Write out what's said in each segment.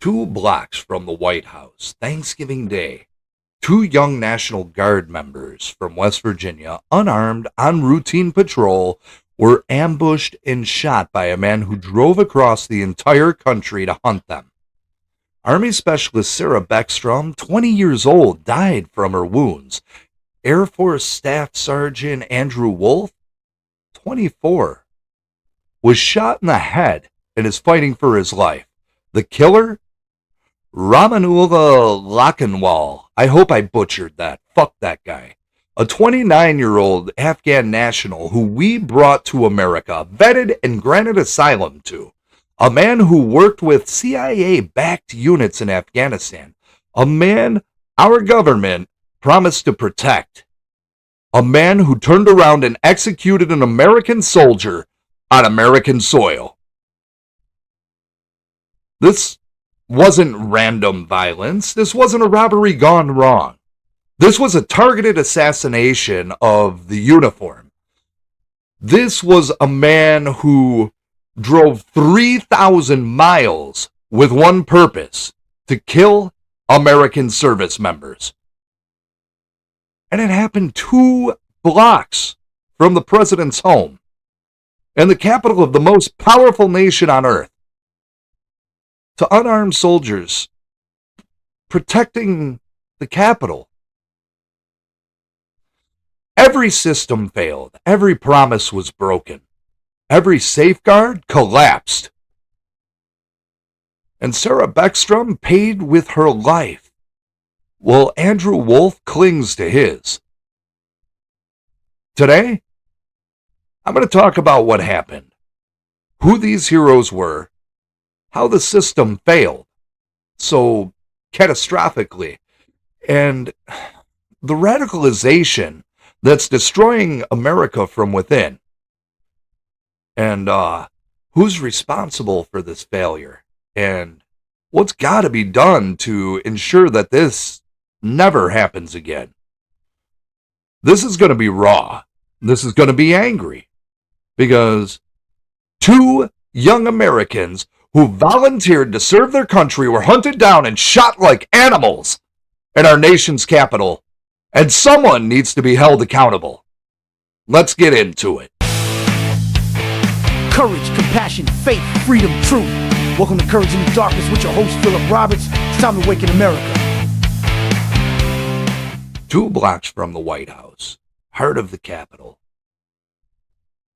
2 blocks from the White House, Thanksgiving Day, 2 young National Guard members from West Virginia, unarmed, on routine patrol, were ambushed and shot by a man who drove across the entire country to hunt them. Army Specialist Sarah Beckstrom, 20 years old, died from her wounds. Air Force Staff Sergeant Andrew Wolfe, 24, was shot in the head and is fighting for his life. The killer? Ramanullah Lakhanwal. I hope I butchered that. Fuck that guy. A 29-year-old Afghan national who we brought to America, vetted and granted asylum to. A man who worked with CIA-backed units in Afghanistan. A man our government promised to protect. A man who turned around and executed an American soldier on American soil. This wasn't random violence. This wasn't a robbery gone wrong. This was a targeted assassination of the uniform. This was a man who drove 3,000 miles with one purpose: to kill American service members. And it happened 2 blocks from the president's home and the capital of the most powerful nation on earth. To unarmed soldiers protecting the capital. Every system failed. Every promise was broken. Every safeguard collapsed. And Sarah Beckstrom paid with her life, while Andrew Wolfe clings to his. Today, I'm going to talk about what happened, who these heroes were, how the system failed so catastrophically, and the radicalization that's destroying America from within, and who's responsible for this failure, and what's got to be done to ensure that this never happens again. This is going to be raw. This is going to be angry, because 2 young Americans who volunteered to serve their country were hunted down and shot like animals in our nation's capital, and someone needs to be held accountable. Let's get into it. Courage, compassion, faith, freedom, truth. Welcome to Courage in the Darkness with your host, Philip Roberts. It's time to awaken America. 2 blocks from the White House, heart of the Capitol.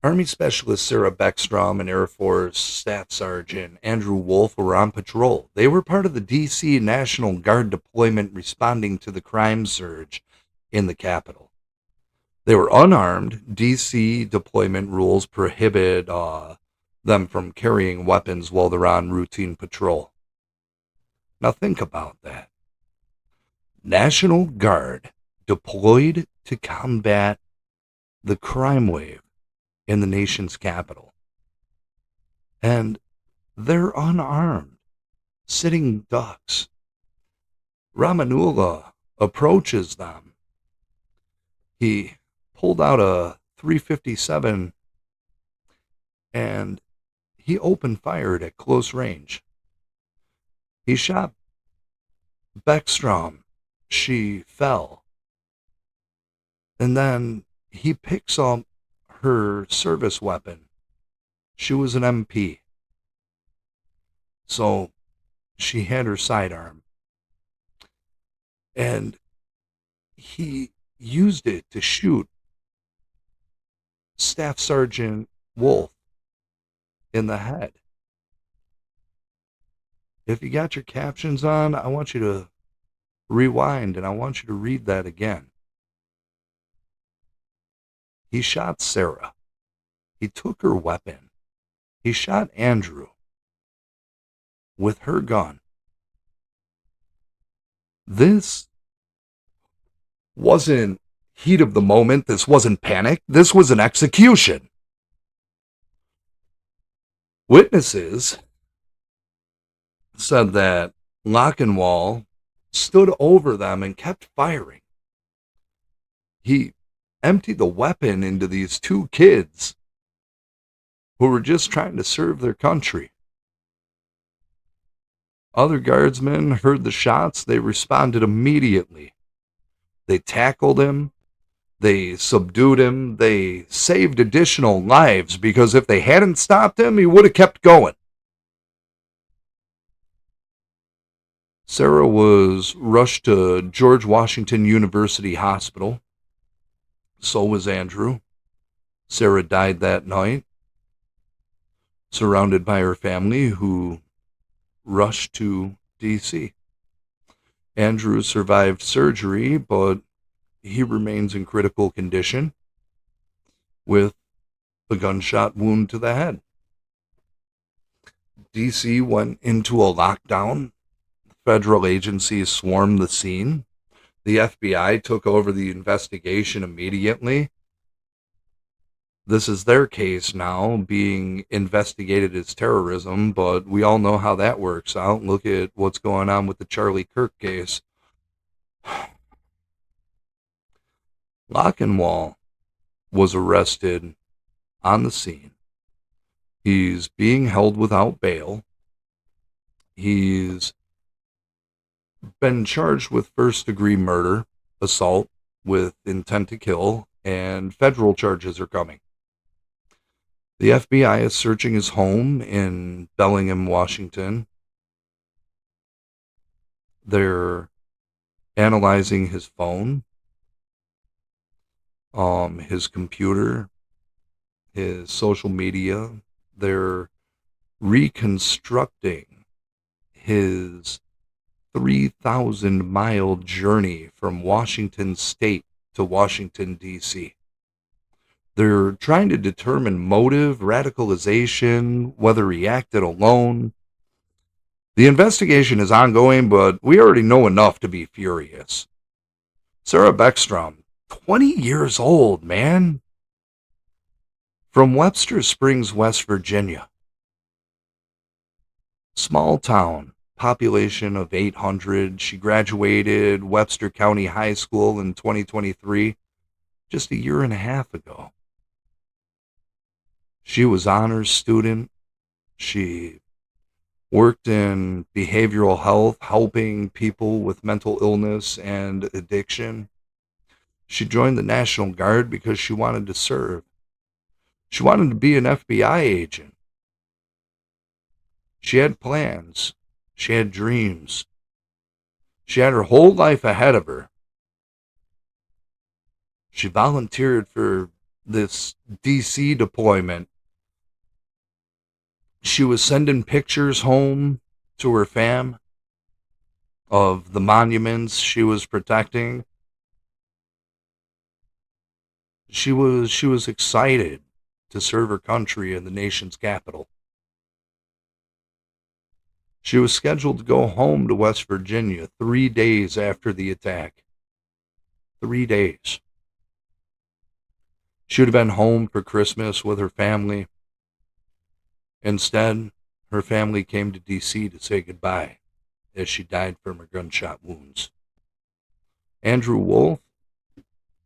Army Specialist Sarah Beckstrom and Air Force Staff Sergeant Andrew Wolfe were on patrol. They were part of the D.C. National Guard deployment responding to the crime surge in the Capitol. They were unarmed. D.C. deployment rules prohibit them from carrying weapons while they're on routine patrol. Now think about that. National Guard deployed to combat the crime wave in the nation's capital. And they're unarmed, sitting ducks. Ramanullah approaches them. He pulled out a .357 and he opened fired at close range. He shot Beckstrom. She fell. And then he picks up her service weapon. She was an MP. So she had her sidearm. And he used it to shoot Staff Sergeant Wolfe in the head. If you got your captions on, I want you to rewind and I want you to read that again. He shot Sarah. He took her weapon. He shot Andrew with her gun. This wasn't heat of the moment. This wasn't panic. This was an execution. Witnesses said that Lakhanwal stood over them and kept firing. He emptied the weapon into these 2 kids who were just trying to serve their country. Other guardsmen heard the shots. They responded immediately. They tackled him. They subdued him. They saved additional lives because if they hadn't stopped him, he would have kept going. Sarah was rushed to George Washington University Hospital. So was Andrew. Sarah died that night, surrounded by her family who rushed to D.C. Andrew survived surgery, but he remains in critical condition with a gunshot wound to the head. D.C. went into a lockdown. Federal agencies swarmed the scene. The FBI took over the investigation immediately. This is their case now, being investigated as terrorism, but we all know how that works out. Look at what's going on with the Charlie Kirk case. Lochinwall was arrested on the scene. He's being held without bail. He's been charged with first-degree murder, assault with intent to kill, and federal charges are coming. The FBI is searching his home in Bellingham, Washington. They're analyzing his phone, his computer, his social media. They're reconstructing his 3,000-mile journey from Washington State to Washington, D.C. They're trying to determine motive, radicalization, whether he acted alone. The investigation is ongoing, but we already know enough to be furious. Sarah Beckstrom, 20 years old, man. From Webster Springs, West Virginia. Small town, population of 800. She graduated Webster County High School in 2023, just a year and a half ago. She was honors student. She worked in behavioral health, helping people with mental illness and addiction. She joined the National Guard because she wanted to serve. She wanted to be an FBI agent. She had plans. She had dreams. She had her whole life ahead of her. She volunteered for this DC deployment. She was sending pictures home to her fam of the monuments she was protecting. She was excited to serve her country in the nation's capital. She was scheduled to go home to West Virginia 3 days after the attack. 3 days. She would have been home for Christmas with her family. Instead, her family came to D.C. to say goodbye as she died from her gunshot wounds. Andrew Wolfe,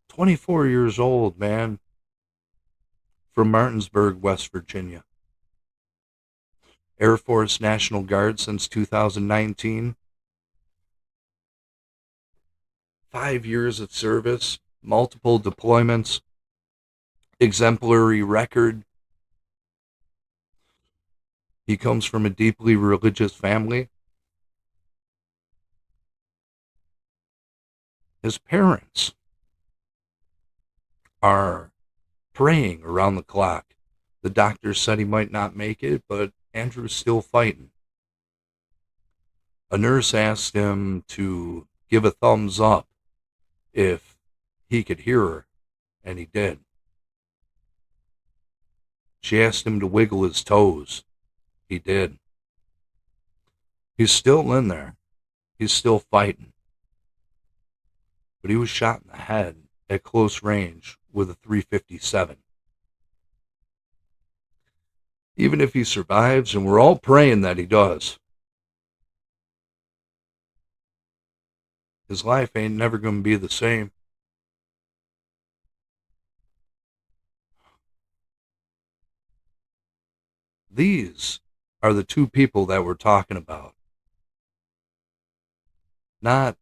24 years old, man, from Martinsburg, West Virginia. Air Force National Guard since 2019. 5 years of service, multiple deployments, exemplary record. He comes from a deeply religious family. His parents are praying around the clock. The doctor said he might not make it, but Andrew's still fighting. A nurse asked him to give a thumbs up if he could hear her, and he did. She asked him to wiggle his toes. He did. He's still in there. He's still fighting. But he was shot in the head at close range with a .357. Even if he survives, and we're all praying that he does, his life ain't never going to be the same. These are the two people that we're talking about. not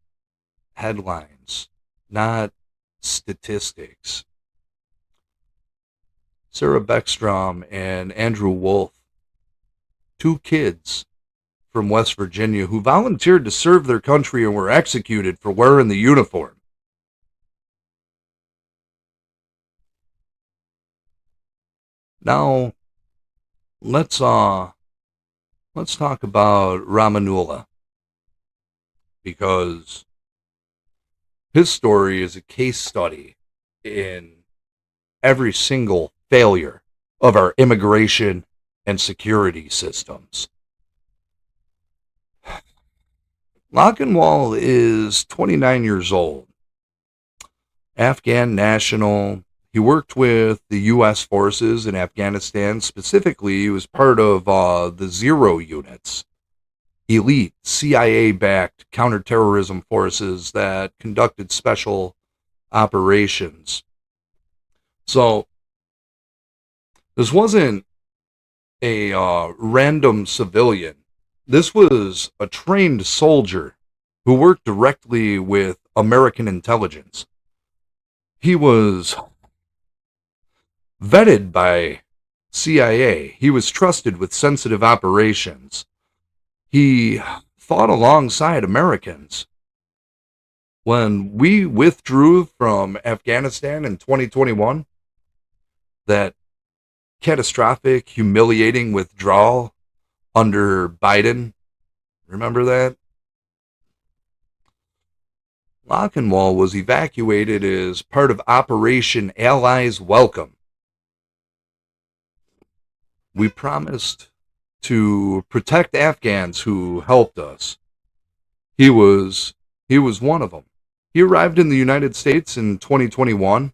headlines, not statistics. Sarah Beckstrom and Andrew Wolfe, two kids from West Virginia who volunteered to serve their country and were executed for wearing the uniform. Now, let's talk about Ramanula, because his story is a case study in every single failure of our immigration and security systems. Lochinwall is 29 years old, Afghan national. He worked with the U.S. forces in Afghanistan. Specifically, he was part of the Zero units, elite CIA-backed counterterrorism forces that conducted special operations. So this wasn't a random civilian. This was a trained soldier who worked directly with American intelligence. He was vetted by CIA. He was trusted with sensitive operations. He fought alongside Americans. When we withdrew from Afghanistan in 2021, that catastrophic, humiliating withdrawal under Biden, remember that? Lochinwall was evacuated as part of Operation Allies Welcome. We promised to protect Afghans who helped us. He was one of them. He arrived in the United States in 2021.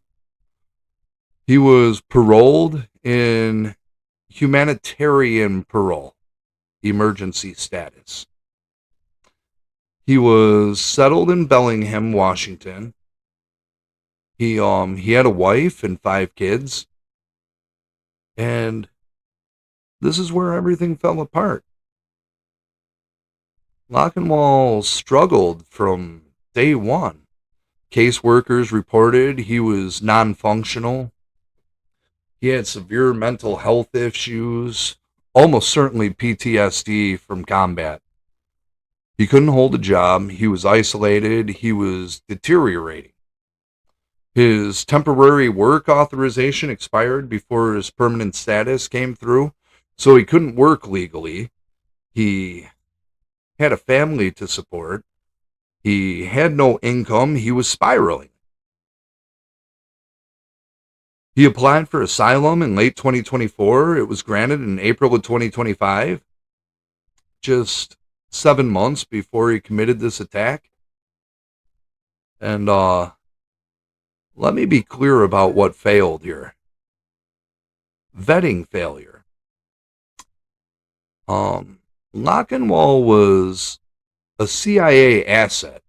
He was paroled in humanitarian parole, emergency status. He was settled in Bellingham, Washington. He had a wife and 5 kids. And this is where everything fell apart. Lochinwall struggled from day one. Caseworkers reported he was non-functional. He had severe mental health issues, almost certainly PTSD from combat. He couldn't hold a job. He was isolated. He was deteriorating. His temporary work authorization expired before his permanent status came through, so he couldn't work legally. He had a family to support. He had no income. He was spiraling. He applied for asylum in late 2024. It was granted in April of 2025, just 7 months before he committed this attack. And let me be clear about what failed here. Vetting failure. Lochinwall was a CIA asset.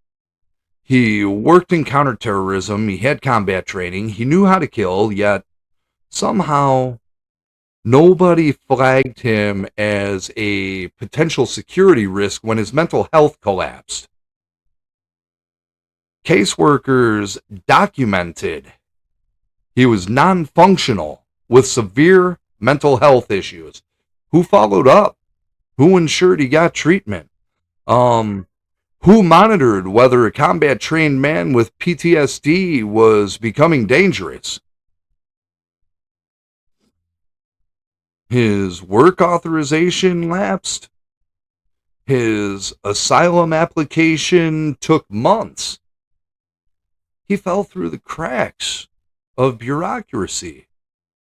He worked in counterterrorism. He had combat training. He knew how to kill, yet somehow nobody flagged him as a potential security risk when his mental health collapsed. Caseworkers documented he was non-functional with severe mental health issues. Who followed up? Who ensured he got treatment? Who monitored whether a combat-trained man with PTSD was becoming dangerous? His work authorization lapsed. His asylum application took months. He fell through the cracks of bureaucracy.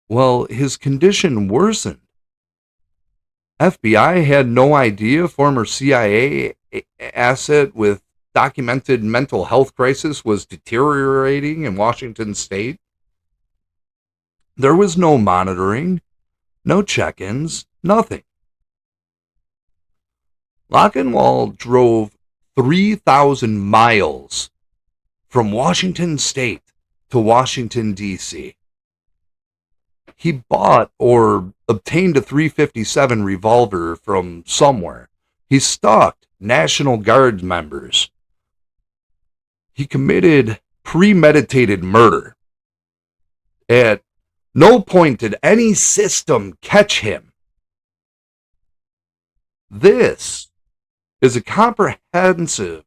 Well, his condition worsened. FBI had no idea former CIA asset with documented mental health crisis was deteriorating in Washington state. There was no monitoring, no check-ins, nothing. Lochinwall drove 3,000 miles from Washington state to Washington, D.C. He bought or obtained a .357 revolver from somewhere. He stalked National Guard members. He committed premeditated murder. At no point did any system catch him. This is a comprehensive,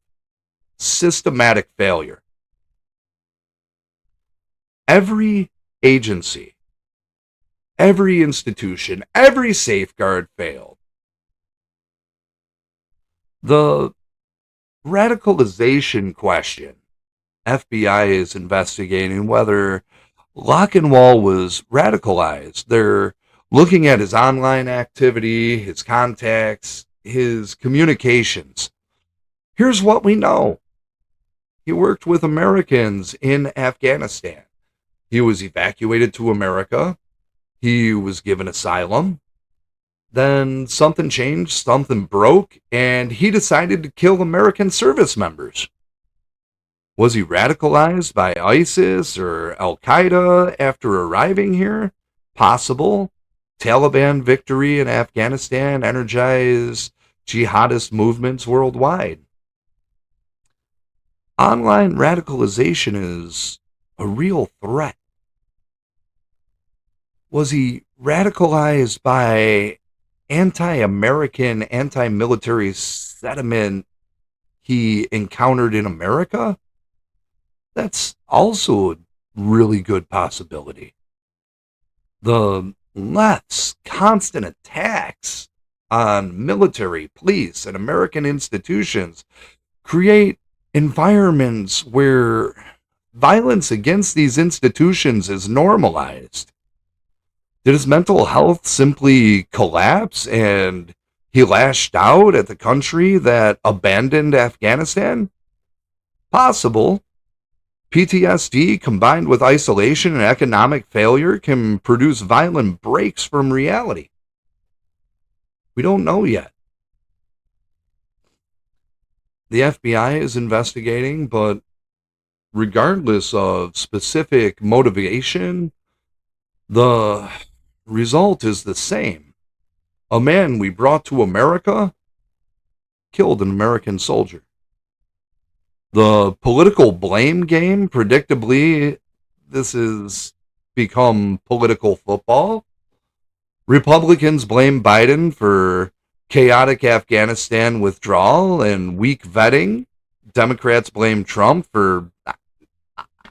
systematic failure. Every agency, every institution, every safeguard failed. The radicalization question, FBI is investigating whether Lockenwall was radicalized. They're looking at his online activity, his contacts, his communications. Here's what we know. He worked with Americans in Afghanistan. He was evacuated to America. He was given asylum. Then something changed, something broke, and he decided to kill American service members. Was he radicalized by ISIS or Al Qaeda after arriving here? Possible. Taliban victory in Afghanistan energized jihadist movements worldwide. Online radicalization is a real threat. Was he radicalized by anti-American, anti-military sentiment he encountered in America? That's also a really good possibility. The left's constant attacks on military, police, and American institutions create environments where violence against these institutions is normalized. Did his mental health simply collapse and he lashed out at the country that abandoned Afghanistan? Possible. PTSD combined with isolation and economic failure can produce violent breaks from reality. We don't know yet. The FBI is investigating, but regardless of specific motivation, the result is the same. A man we brought to America killed an American soldier. The political blame game, predictably, this has become political football. Republicans blame Biden for chaotic Afghanistan withdrawal and weak vetting. Democrats blame Trump for,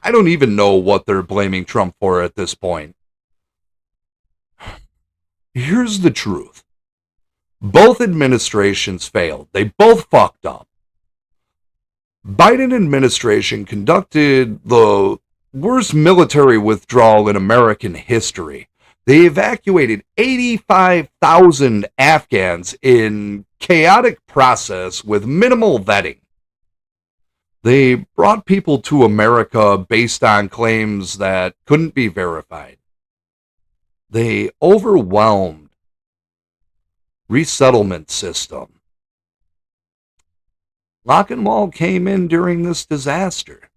I don't even know what they're blaming Trump for at this point. Here's the truth. Both administrations failed. They both fucked up. Biden administration conducted the worst military withdrawal in American history. They evacuated 85,000 Afghans in chaotic process with minimal vetting. They brought people to America based on claims that couldn't be verified. They overwhelmed resettlement system. Lockenwall came in during this disaster,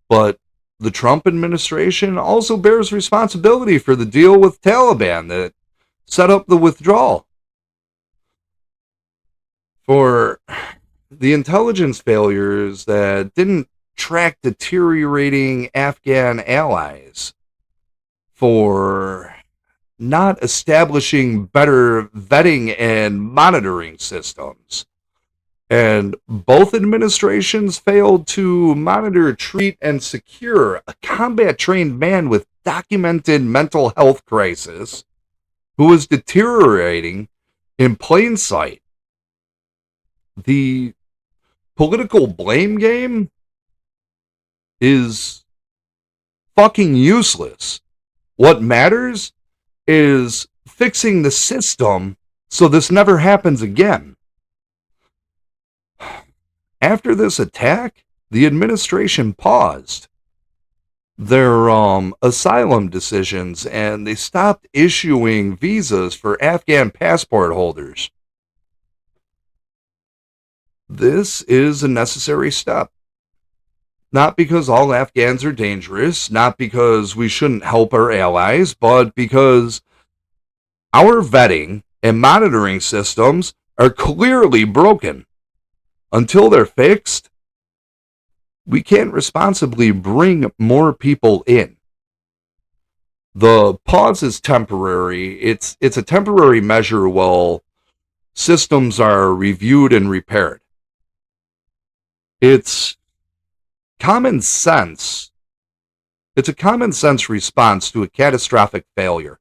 but the Trump administration also bears responsibility for the deal with Taliban that set up the withdrawal. For the intelligence failures that didn't track deteriorating Afghan allies, for not establishing better vetting and monitoring systems. And both administrations failed to monitor, treat, and secure a combat-trained man with documented mental health crisis who was deteriorating in plain sight. The political blame game is fucking useless. What matters is fixing the system so this never happens again. After this attack, the administration paused their asylum decisions and they stopped issuing visas for Afghan passport holders. This is a necessary step. Not because all Afghans are dangerous, not because we shouldn't help our allies, but because our vetting and monitoring systems are clearly broken. Until they're fixed, we can't responsibly bring more people in. The pause is temporary. It's a temporary measure while systems are reviewed and repaired. It's common sense. It's a common sense response to a catastrophic failure.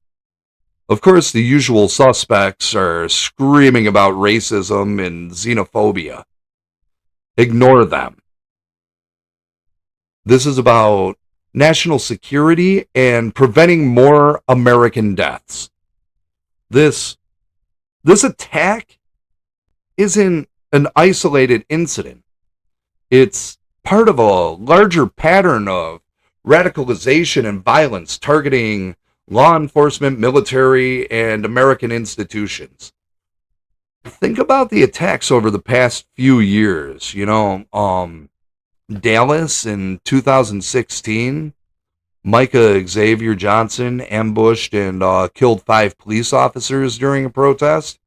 Of course, the usual suspects are screaming about racism and xenophobia. Ignore them. This is about national security and preventing more American deaths. This attack isn't an isolated incident. It's part of a larger pattern of radicalization and violence targeting law enforcement, military, and American institutions. Think about the attacks over the past few years. Dallas in 2016, Micah Xavier Johnson ambushed and killed 5 police officers during a protest.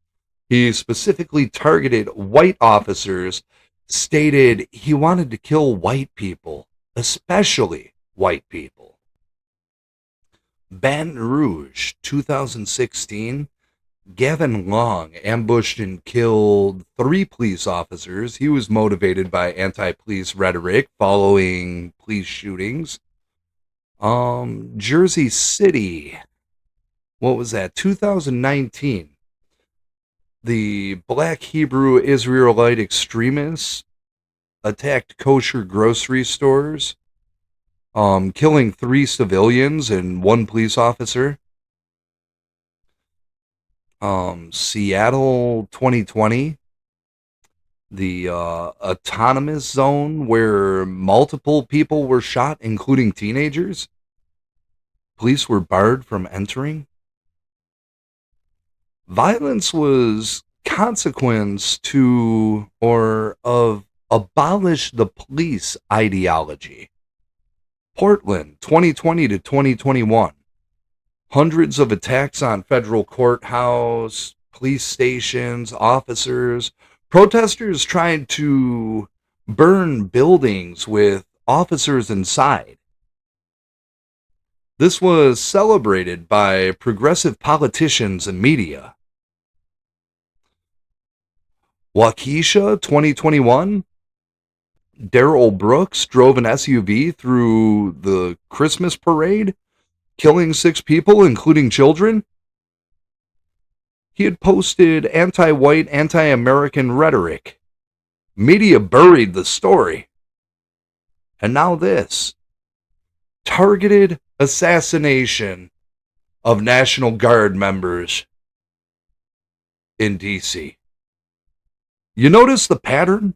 He specifically targeted white officers, stated he wanted to kill white people, especially white people. Baton Rouge, 2016, Gavin Long ambushed and killed 3 police officers. He was motivated by anti-police rhetoric following police shootings. Jersey City, what was that? 2019. The Black Hebrew Israelite extremists attacked kosher grocery stores, killing 3 civilians and 1 police officer. Seattle 2020, the autonomous zone where multiple people were shot, including teenagers. Police were barred from entering. Violence was consequence to or of abolish the police ideology. Portland 2020 to 2021. Hundreds of attacks on federal courthouse, police stations, officers. Protesters tried to burn buildings with officers inside. This was celebrated by progressive politicians and media. Waukesha 2021. Darrell Brooks drove an SUV through the Christmas parade, killing 6 people, including children. He had posted anti-white, anti-American rhetoric. Media buried the story. And now this. Targeted assassination of National Guard members in D.C. You notice the pattern?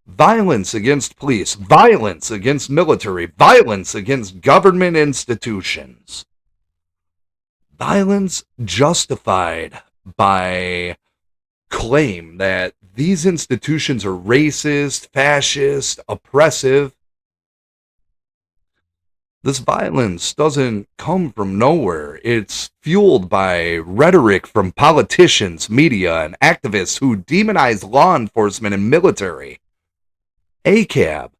Violence against police, violence against military, violence against government institutions. Violence justified by claim that these institutions are racist, fascist, oppressive. This violence doesn't come from nowhere. It's fueled by rhetoric from politicians, media, and activists who demonize law enforcement and military. ACAB,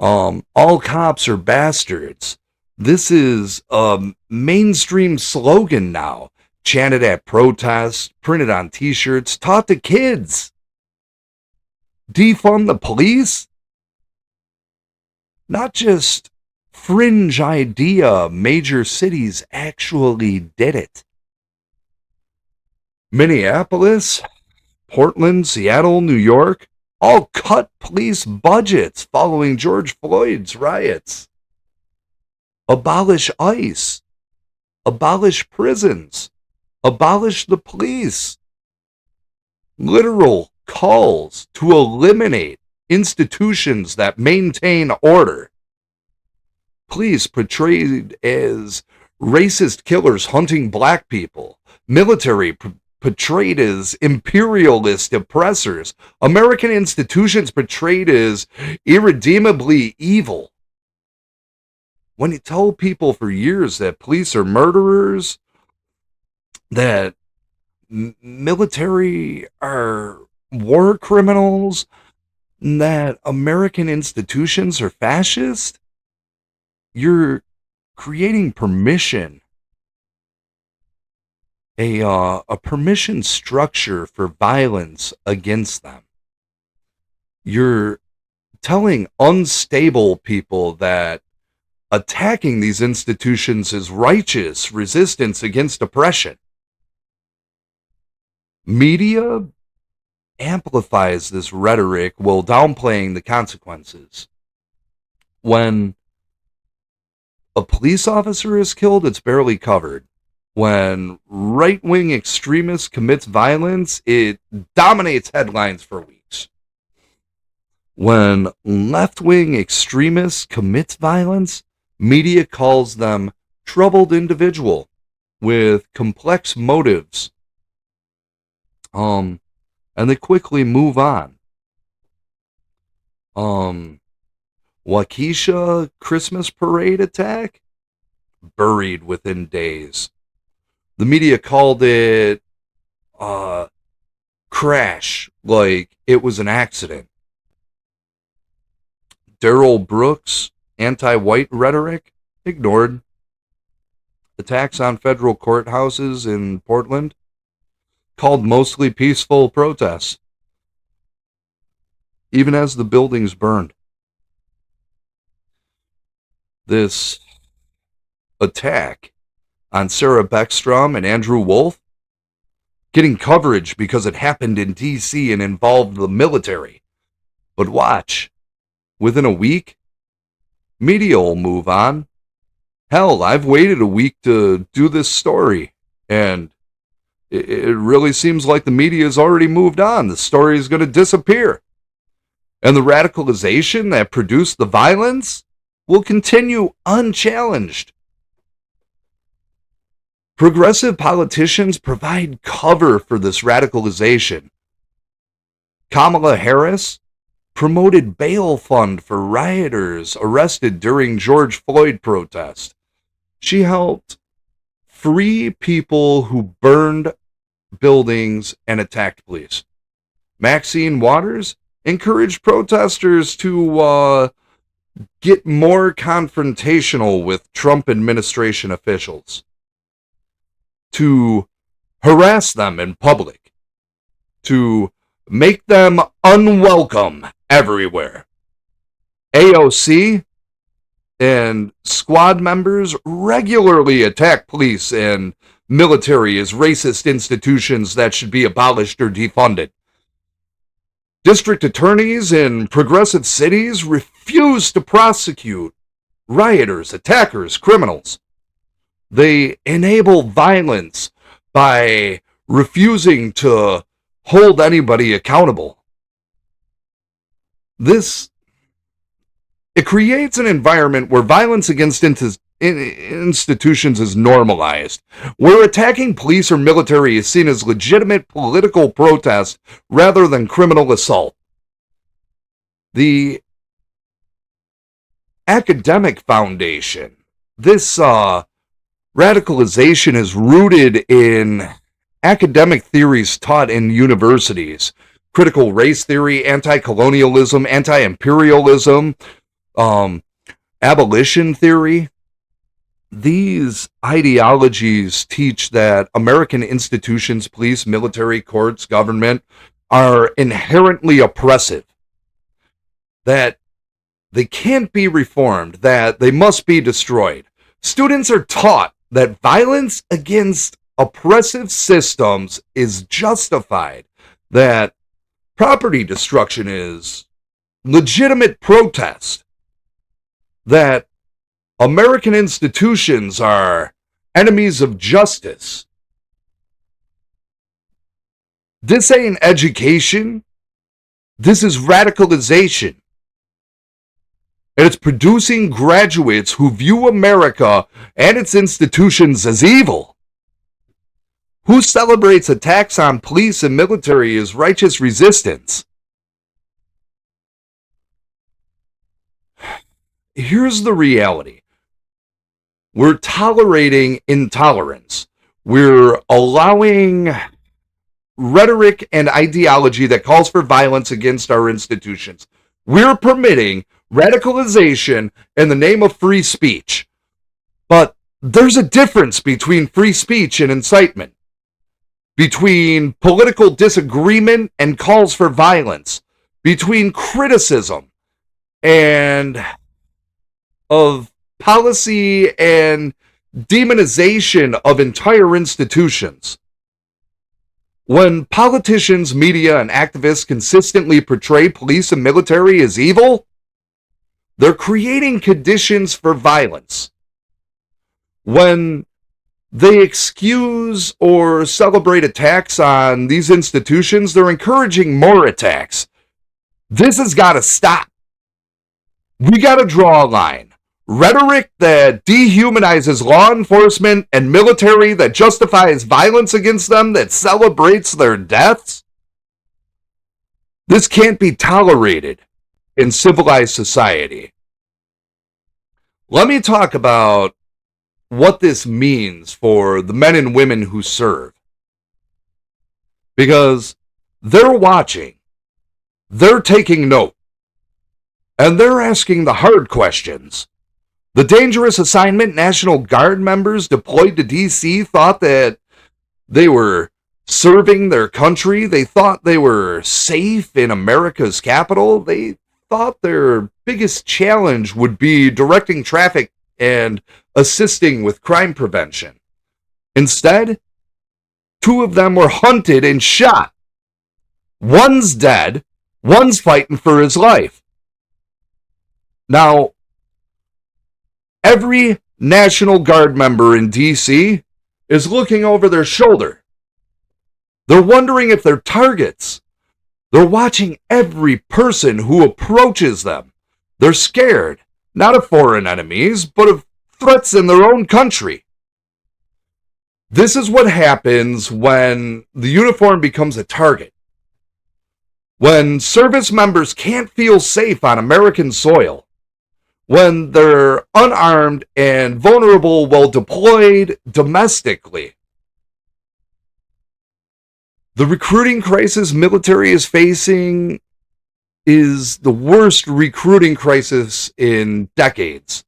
all cops are bastards. This is a mainstream slogan now, chanted at protests, printed on t-shirts, taught to kids. Defund the police? Not just fringe idea, major cities actually did it. Minneapolis, Portland, Seattle, New York, all cut police budgets following George Floyd's riots. Abolish ICE. Abolish prisons. Abolish the police. Literal calls to eliminate institutions that maintain order. Police portrayed as racist killers hunting black people. Military portrayed as imperialist oppressors. American institutions portrayed as irredeemably evil. When you tell people for years that police are murderers, that military are war criminals, that American institutions are fascist, you're creating permission, a permission structure for violence against them. You're telling unstable people that attacking these institutions is righteous resistance against oppression. Media amplifies this rhetoric while downplaying the consequences. When a police officer is killed, it's barely covered. When right-wing extremists commits violence, it dominates headlines for weeks. When left-wing extremists commits violence, media calls them troubled individual with complex motives. And they quickly move on. Waukesha Christmas parade attack? Buried within days. The media called it crash, like it was an accident. Darrell Brooks' anti-white rhetoric? Ignored. Attacks on federal courthouses in Portland? Called mostly peaceful protests, even as the buildings burned. This attack on Sarah Beckstrom and Andrew Wolfe, getting coverage because it happened in D.C. and involved the military. But watch, within a week, media will move on. Hell, I've waited a week to do this story, and it really seems like the media has already moved on. The story is going to disappear. And the radicalization that produced the violence will continue unchallenged. Progressive politicians provide cover for this radicalization. Kamala Harris promoted bail fund for rioters arrested during George Floyd protest. She helped free people who burned buildings and attacked police. Maxine Waters encouraged protesters to get more confrontational with Trump administration officials, to harass them in public, to make them unwelcome everywhere. AOC and squad members regularly attack police and military as racist institutions that should be abolished or defunded. District attorneys in progressive cities refuse to prosecute rioters, attackers, criminals. They enable violence by refusing to hold anybody accountable. It creates an environment where violence against institutions is normalized, where attacking police or military is seen as legitimate political protest rather than criminal assault. The academic foundation, this radicalization is rooted in academic theories taught in universities. Critical race theory, anti-colonialism, anti-imperialism, abolition theory. These ideologies teach that American institutions, police, military, courts, government, are inherently oppressive, that they can't be reformed, that they must be destroyed. Students are taught that violence against oppressive systems is justified, that property destruction is legitimate protest, that American institutions are enemies of justice. This ain't education. This is radicalization. And it's producing graduates who view America and its institutions as evil. Who celebrates attacks on police and military as righteous resistance? Here's the reality. We're tolerating intolerance. We're allowing rhetoric and ideology that calls for violence against our institutions. We're permitting radicalization in the name of free speech. But there's a difference between free speech and incitement, between political disagreement and calls for violence, between criticism and of policy and demonization of entire institutions. When politicians, media, and activists consistently portray police and military as evil, they're creating conditions for violence. When they excuse or celebrate attacks on these institutions, they're encouraging more attacks. This has got to stop. We got to draw a line. Rhetoric that dehumanizes law enforcement and military, that justifies violence against them, that celebrates their deaths. This can't be tolerated in civilized society. Let me talk about what this means for the men and women who serve. Because they're watching, they're taking note, and they're asking the hard questions. The dangerous assignment National Guard members deployed to D.C. thought that they were serving their country. They thought they were safe in America's capital. They thought their biggest challenge would be directing traffic and assisting with crime prevention. Instead, 2 of them were hunted and shot. One's dead, one's fighting for his life. Now, every National Guard member in D.C. is looking over their shoulder. They're wondering if they're targets. They're watching every person who approaches them. They're scared, not of foreign enemies, but of threats in their own country. This is what happens when the uniform becomes a target. When service members can't feel safe on American soil. When they're unarmed and vulnerable while deployed domestically. The recruiting crisis military is facing is the worst recruiting crisis in decades.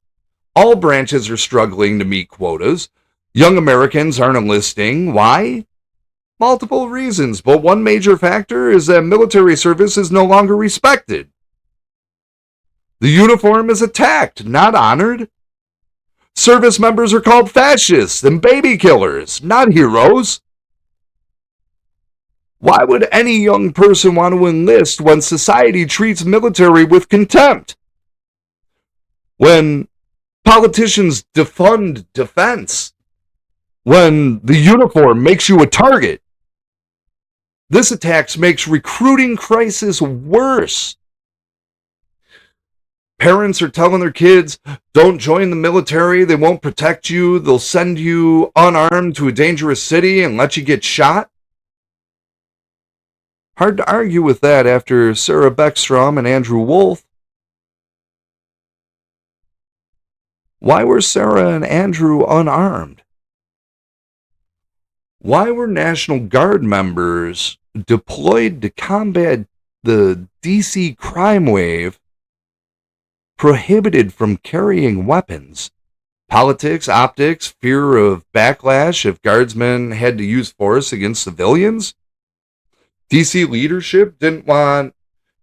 All branches are struggling to meet quotas. Young Americans aren't enlisting. Why? Multiple reasons, but one major factor is that military service is no longer respected. The uniform is attacked, not honored. Service members are called fascists and baby killers, not heroes. Why would any young person want to enlist when society treats military with contempt? When politicians defund defense? When the uniform makes you a target? This attack makes recruiting crisis worse. Parents are telling their kids, don't join the military, they won't protect you, they'll send you unarmed to a dangerous city and let you get shot. Hard to argue with that after Sarah Beckstrom and Andrew Wolfe. Why were Sarah and Andrew unarmed? Why were National Guard members deployed to combat the DC crime wave prohibited from carrying weapons? Politics, optics, fear of backlash if guardsmen had to use force against civilians? DC leadership didn't want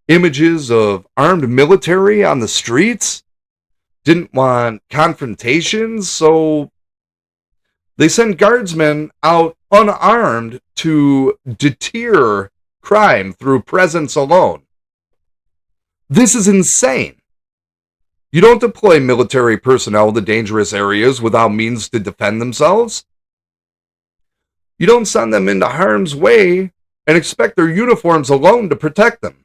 images of armed military on the streets? Didn't want confrontations, so they sent guardsmen out unarmed to deter crime through presence alone. This is insane. You don't deploy military personnel to dangerous areas without means to defend themselves. You don't send them into harm's way and expect their uniforms alone to protect them.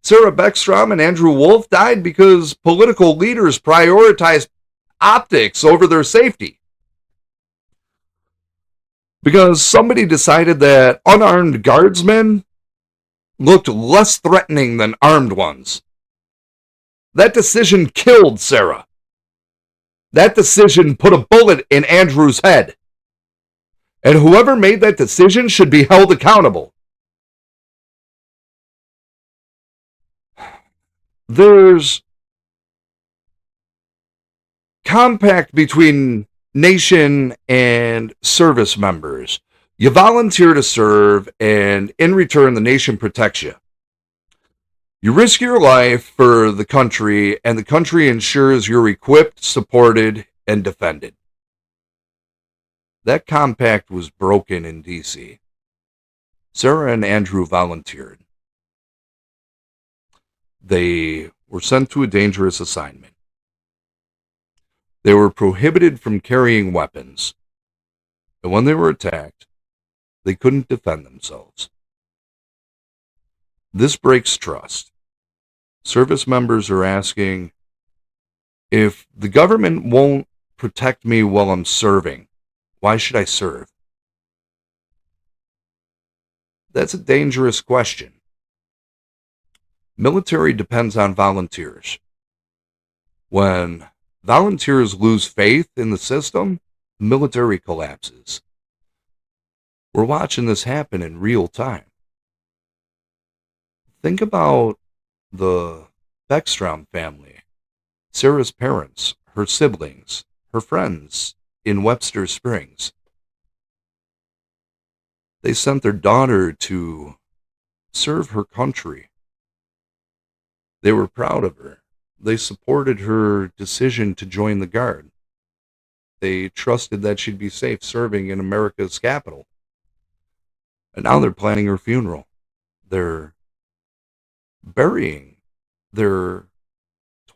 Sarah Beckstrom and Andrew Wolfe died because political leaders prioritized optics over their safety. Because somebody decided that unarmed guardsmen looked less threatening than armed ones. That decision killed Sarah. That decision put a bullet in Andrew's head. And whoever made that decision should be held accountable. There's compact between nation and service members. You volunteer to serve, and in return, the nation protects you. You risk your life for the country, and the country ensures you're equipped, supported, and defended. That compact was broken in D.C. Sarah and Andrew volunteered. They were sent to a dangerous assignment. They were prohibited from carrying weapons, and when they were attacked, they couldn't defend themselves. This breaks trust. Service members are asking, if the government won't protect me while I'm serving, why should I serve? That's a dangerous question. Military depends on volunteers. When volunteers lose faith in the system, the military collapses. We're watching this happen in real time. Think about the Beckstrom family, Sarah's parents, her siblings, her friends in Webster Springs. They sent their daughter to serve her country. They were proud of her. They supported her decision to join the Guard. They trusted that she'd be safe serving in America's capital. And now they're planning her funeral. They're burying their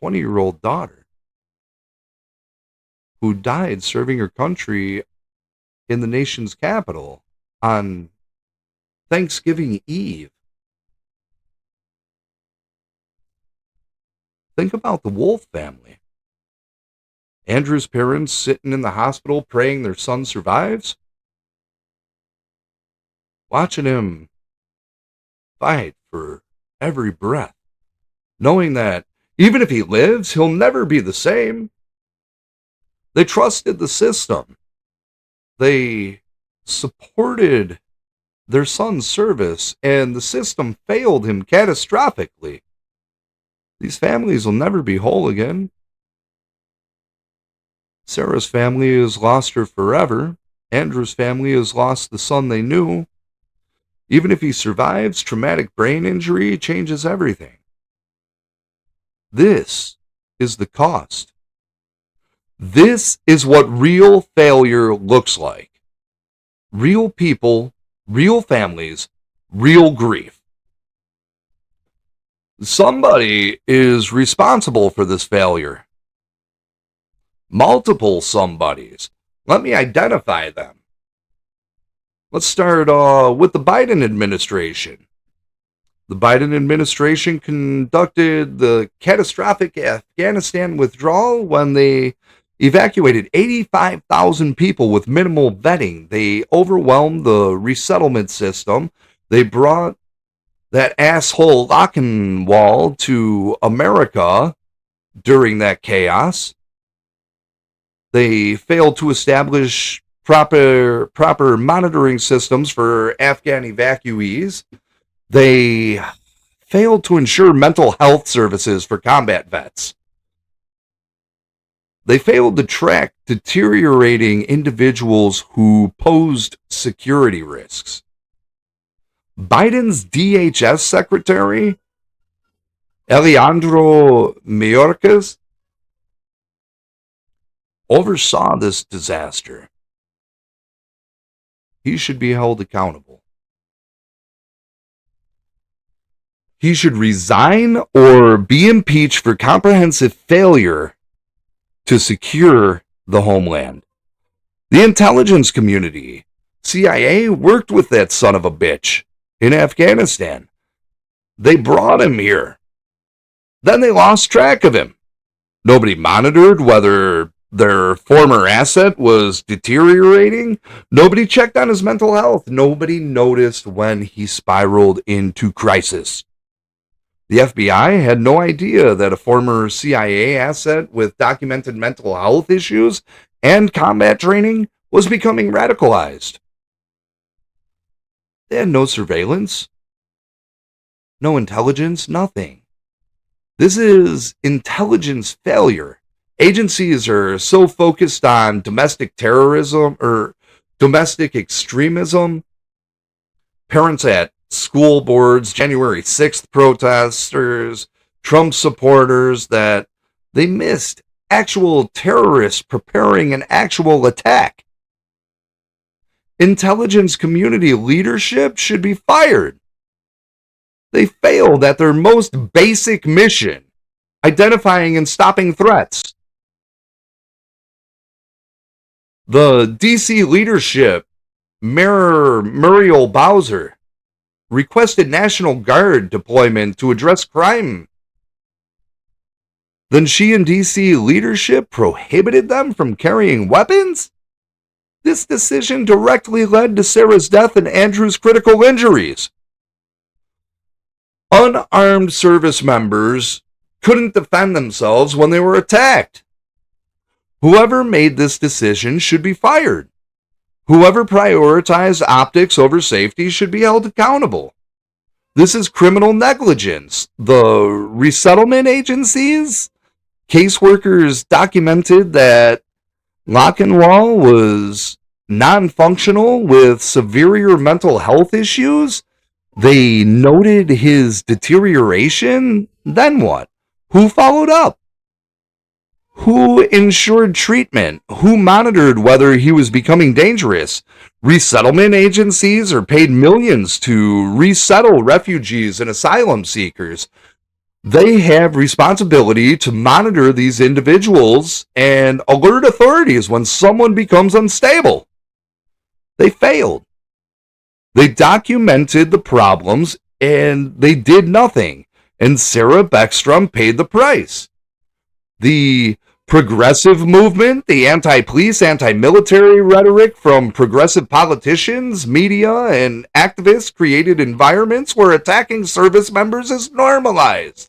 20-year-old daughter who died serving her country in the nation's capital on Thanksgiving Eve. Think about the Wolfe family. Andrew's parents sitting in the hospital praying their son survives. Watching him fight for every breath, knowing that even if he lives, he'll never be the same. They trusted the system. They supported their son's service, and the system failed him catastrophically. These families will never be whole again. Sarah's family has lost her forever. Andrew's family has lost the son they knew. Even if he survives, traumatic brain injury changes everything. This is the cost. This is what real failure looks like. Real people, real families, real grief. Somebody is responsible for this failure. Multiple somebodies. Let me identify them. Let's start with the Biden administration. The Biden administration conducted the catastrophic Afghanistan withdrawal when they evacuated 85,000 people with minimal vetting. They overwhelmed the resettlement system. They brought that asshole Lockenwall to America during that chaos. They failed to establish proper monitoring systems for Afghan evacuees. They failed to ensure mental health services for combat vets. They failed to track deteriorating individuals who posed security risks. Biden's DHS secretary, Alejandro Mayorkas, oversaw this disaster. He should be held accountable. He should resign or be impeached for comprehensive failure to secure the homeland. The intelligence community, CIA, worked with that son of a bitch in Afghanistan. They brought him here. Then they lost track of him. Nobody monitored whether their former asset was deteriorating. Nobody checked on his mental health. Nobody noticed when he spiraled into crisis. The FBI had no idea that a former CIA asset with documented mental health issues and combat training was becoming radicalized. They had no surveillance, no intelligence, nothing. This is intelligence failure. Agencies are so focused on domestic terrorism or domestic extremism. Parents at school boards, January 6th protesters, Trump supporters, that they missed actual terrorists preparing an actual attack. Intelligence community leadership should be fired. They failed at their most basic mission, identifying and stopping threats. The DC leadership, Mayor Muriel Bowser, requested National Guard deployment to address crime. Then she and DC leadership prohibited them from carrying weapons? This decision directly led to Sarah's death and Andrew's critical injuries. Unarmed service members couldn't defend themselves when they were attacked. Whoever made this decision should be fired. Whoever prioritized optics over safety should be held accountable. This is criminal negligence. The resettlement agencies, caseworkers documented that Lockenwall was non-functional with severe mental health issues. They noted his deterioration. Then what? Who followed up? Who ensured treatment? Who monitored whether he was becoming dangerous? Resettlement agencies are paid millions to resettle refugees and asylum seekers. They have responsibility to monitor these individuals and alert authorities when someone becomes unstable. They failed. They documented the problems and they did nothing. And Sarah Beckstrom paid the price. The progressive movement, the anti-police, anti-military rhetoric from progressive politicians, media, and activists created environments where attacking service members is normalized.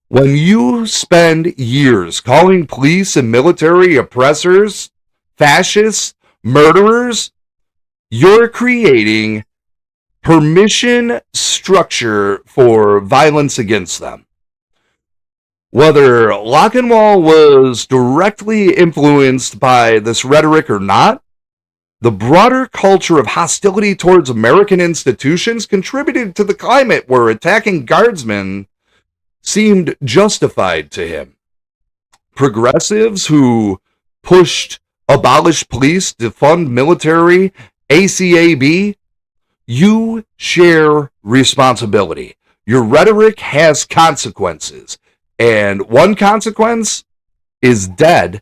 When you spend years calling police and military oppressors, fascists, murderers, you're creating permission structure for violence against them. Whether Lockenwall was directly influenced by this rhetoric or not, the broader culture of hostility towards American institutions contributed to the climate where attacking guardsmen seemed justified to him. Progressives who pushed abolish police, defund military, ACAB, you share responsibility. Your rhetoric has consequences. And one consequence is dead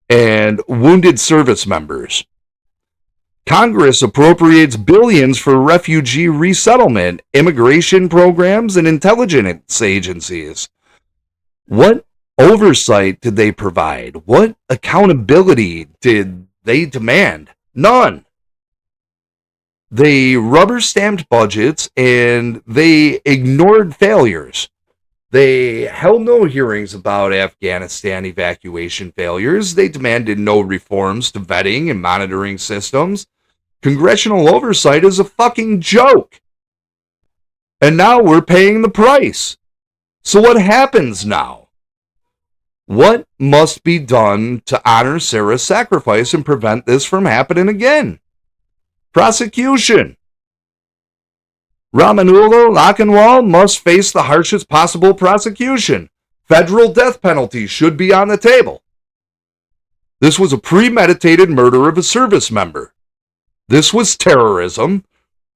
and wounded service members. Congress appropriates billions for refugee resettlement, immigration programs, and intelligence agencies. What oversight did they provide? What accountability did they demand? None. They rubber-stamped budgets and they ignored failures. They held no hearings about Afghanistan evacuation failures. They demanded no reforms to vetting and monitoring systems. Congressional oversight is a fucking joke. And now we're paying the price. So what happens now? What must be done to honor Sarah's sacrifice and prevent this from happening again? Prosecution. Ramanullah Lockenwall must face the harshest possible prosecution. Federal death penalty should be on the table. This was a premeditated murder of a service member. This was terrorism.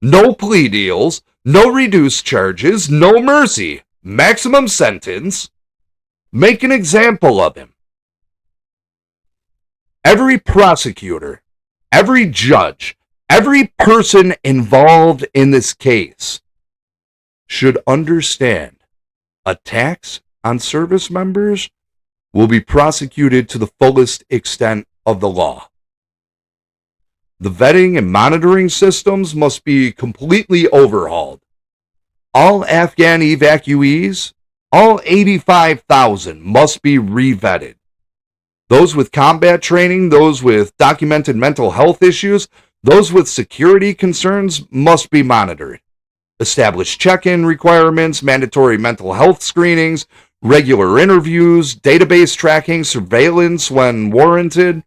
No plea deals, no reduced charges, no mercy. Maximum sentence. Make an example of him. Every prosecutor, every judge, every person involved in this case should understand attacks on service members will be prosecuted to the fullest extent of the law. The vetting and monitoring systems must be completely overhauled. All Afghan evacuees, all 85,000, must be re-vetted. Those with combat training, those with documented mental health issues, Those with security concerns must be monitored. Establish check-in requirements, mandatory mental health screenings, regular interviews, database tracking, surveillance when warranted.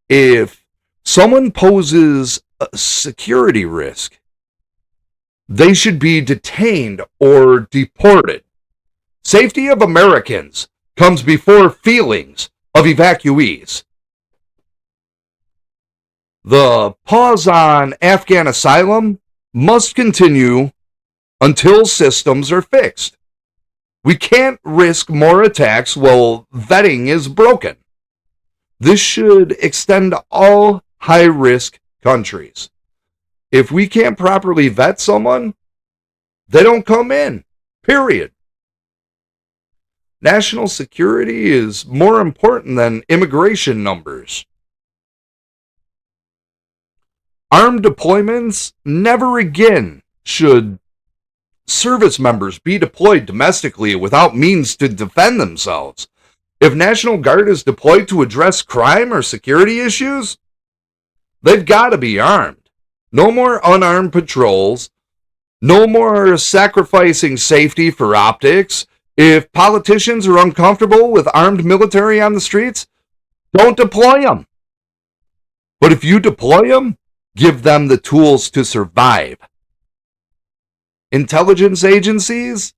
If someone poses a security risk, they should be detained or deported. Safety of Americans comes before feelings of evacuees. The pause on Afghan asylum must continue until systems are fixed. We can't risk more attacks while vetting is broken. This should extend to all high-risk countries. If we can't properly vet someone, they don't come in, period. National security is more important than immigration numbers. Armed deployments never again should service members be deployed domestically without means to defend themselves. If National Guard is deployed to address crime or security issues, they've got to be armed. No more unarmed patrols. No more sacrificing safety for optics. If politicians are uncomfortable with armed military on the streets, don't deploy them. But if you deploy them, give them the tools to survive. Intelligence agencies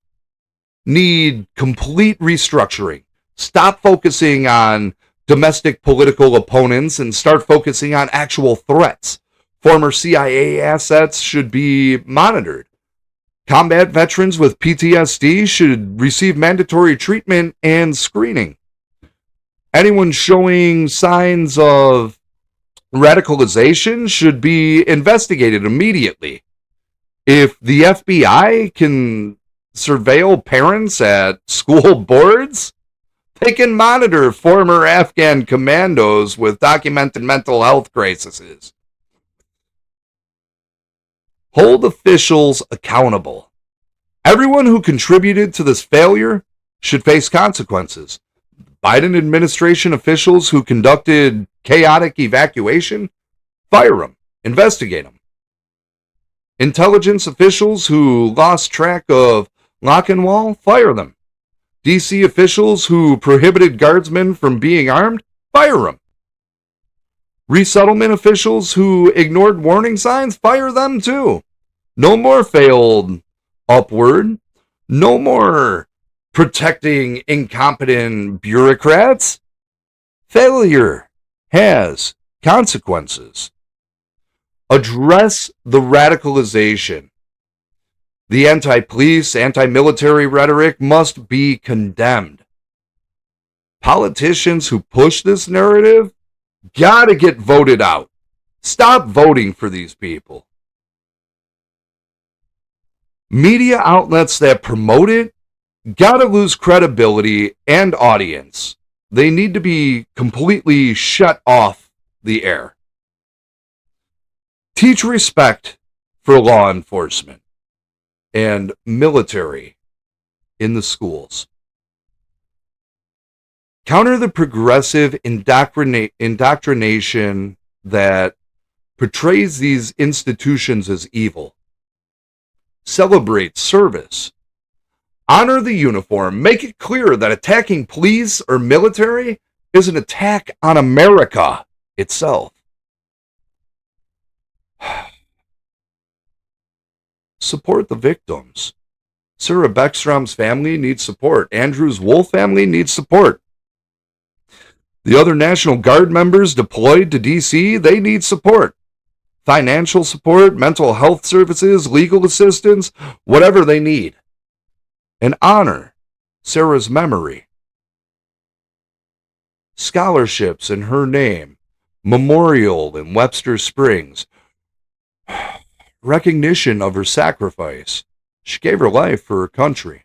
need complete restructuring. Stop focusing on domestic political opponents and start focusing on actual threats. Former CIA assets should be monitored. Combat veterans with PTSD should receive mandatory treatment and screening. Anyone showing signs of radicalization should be investigated immediately. If the FBI can surveil parents at school boards, they can monitor former Afghan commandos with documented mental health crises. Hold officials accountable. Everyone who contributed to this failure should face consequences. Biden administration officials who conducted chaotic evacuation, fire them, investigate them. Intelligence officials who lost track of Lochinwall, fire them. DC officials who prohibited guardsmen from being armed, fire them. Resettlement officials who ignored warning signs, fire them too. No more failed upward. No more protecting incompetent bureaucrats. Failure has consequences. Address the radicalization. The anti-police, anti-military rhetoric must be condemned. Politicians who push this narrative gotta get voted out. Stop voting for these people. Media outlets that promote it gotta lose credibility and audience. They need to be completely shut off the air. Teach respect for law enforcement and military in the schools. Counter the progressive indoctrination that portrays these institutions as evil. Celebrate service. Honor the uniform. Make it clear that attacking police or military is an attack on America itself. Support the victims. Sarah Beckstrom's family needs support. Andrew's Wolfe family needs support. The other National Guard members deployed to DC, they need support. Financial support, mental health services, legal assistance, whatever they need. And honor Sarah's memory. Scholarships in her name. Memorial in Webster Springs. Recognition of her sacrifice. She gave her life for her country.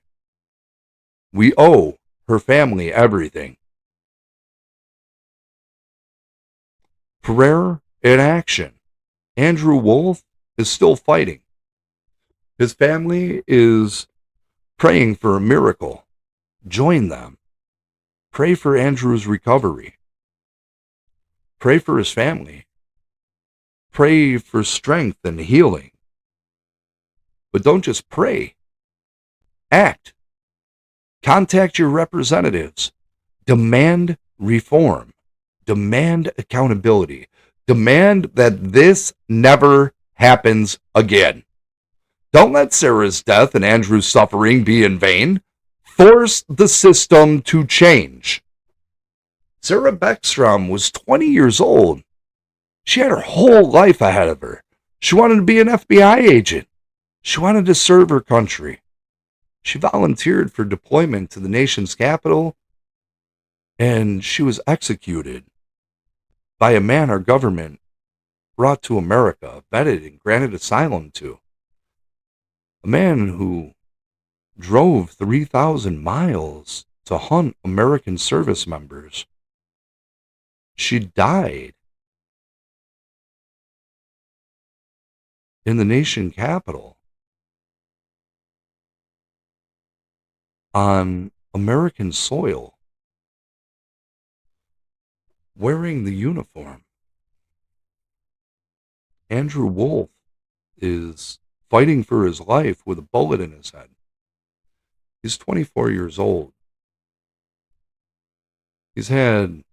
We owe her family everything. Prayer in action. Andrew Wolfe is still fighting. His family is praying for a miracle. Join them. Pray for Andrew's recovery. Pray for his family. pray for strength and healing. But don't just pray. Act. Contact your representatives. Demand reform. Demand accountability. Demand that this never happens again. Don't let Sarah's death and Andrew's suffering be in vain. Force the system to change. Sarah Beckstrom was 20 years old. She had her whole life ahead of her. She wanted to be an FBI agent. She wanted to serve her country. She volunteered for deployment to the nation's capital, and she was executed by a man our government brought to America, vetted and granted asylum to. A man who drove 3,000 miles to hunt American service members. She died in the nation capital on American soil, wearing the uniform. Andrew Wolfe is fighting for his life with a bullet in his head. He's 24 years old. He's had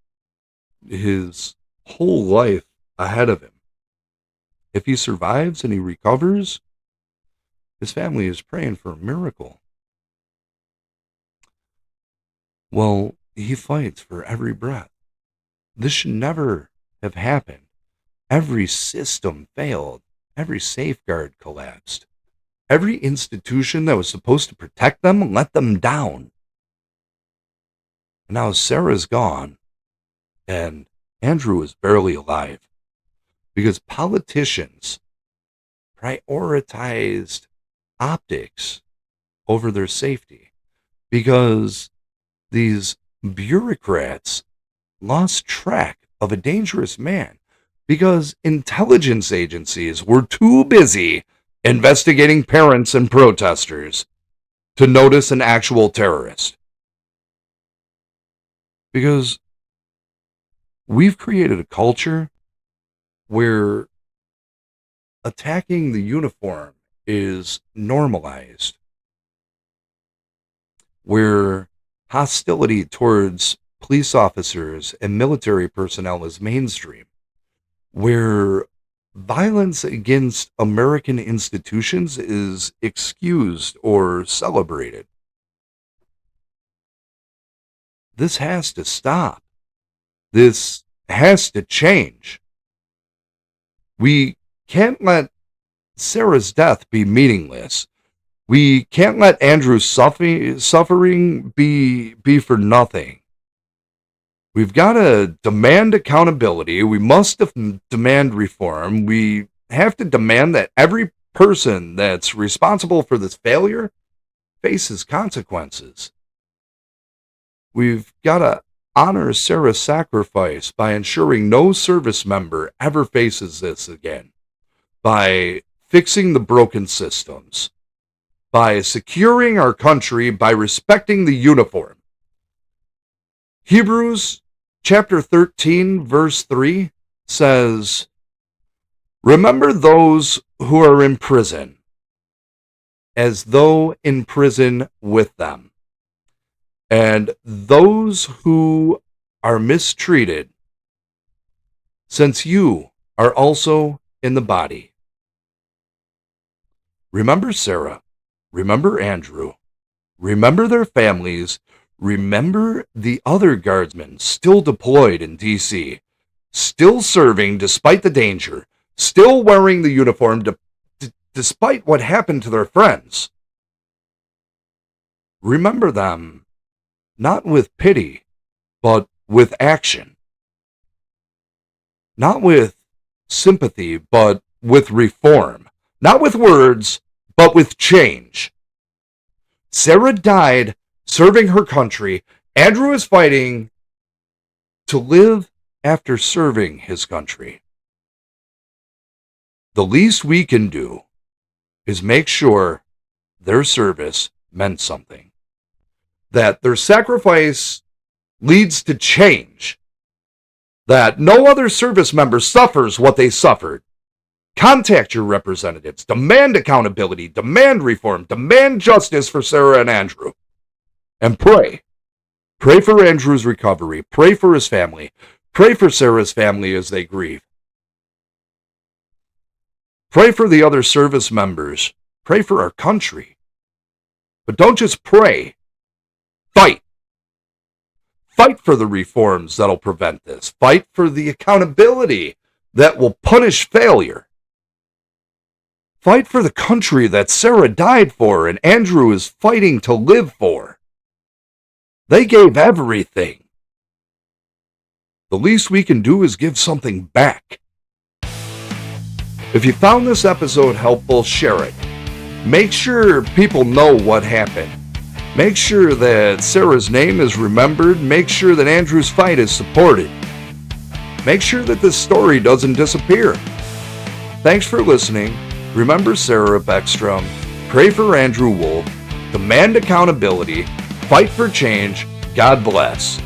his whole life ahead of him. If he survives and he recovers, his family is praying for a miracle. Well, he fights for every breath. This should never have happened. Every system failed. Every safeguard collapsed. Every institution that was supposed to protect them let them down. And now Sarah's gone, and Andrew is barely alive because politicians prioritized optics over their safety, because these bureaucrats lost track of a dangerous man, because intelligence agencies were too busy investigating parents and protesters to notice an actual terrorist. Because we've created a culture where attacking the uniform is normalized, where hostility towards police officers and military personnel is mainstream, where violence against American institutions is excused or celebrated. This has to stop. This has to change. We can't let Sarah's death be meaningless. We can't let Andrew's suffering be for nothing. We've got to demand accountability. We must demand reform. We have to demand that every person that's responsible for this failure faces consequences. We've got to honor Sarah's sacrifice by ensuring no service member ever faces this again, by fixing the broken systems, by securing our country, by respecting the uniform. Hebrews chapter 13, verse 3 says, "Remember those who are in prison, as though in prison with them, and those who are mistreated, since you are also in the body." Remember Sarah. Remember Andrew. Remember their families. Remember the other guardsmen still deployed in D.C., still serving despite the danger, still wearing the uniform despite what happened to their friends. Remember them, not with pity, but with action. Not with sympathy, but with reform. Not with words, but with change. Sarah died serving her country. Andrew is fighting to live after serving his country. The least we can do is make sure their service meant something, that their sacrifice leads to change, that no other service member suffers what they suffered, Contact your representatives. Demand accountability. Demand reform. Demand justice for Sarah and Andrew. And pray. Pray for Andrew's recovery. Pray for his family. Pray for Sarah's family as they grieve. Pray for the other service members. Pray for our country. But don't just pray. Fight. Fight for the reforms that'll prevent this. Fight for the accountability that will punish failure. Fight for the country that Sarah died for and Andrew is fighting to live for. They gave everything. The least we can do is give something back. If you found this episode helpful, share it. Make sure people know what happened. Make sure that Sarah's name is remembered. Make sure that Andrew's fight is supported. Make sure that this story doesn't disappear. Thanks for listening. Remember Sarah Beckstrom. Pray for Andrew Wolfe. Demand accountability. Fight for change. God bless.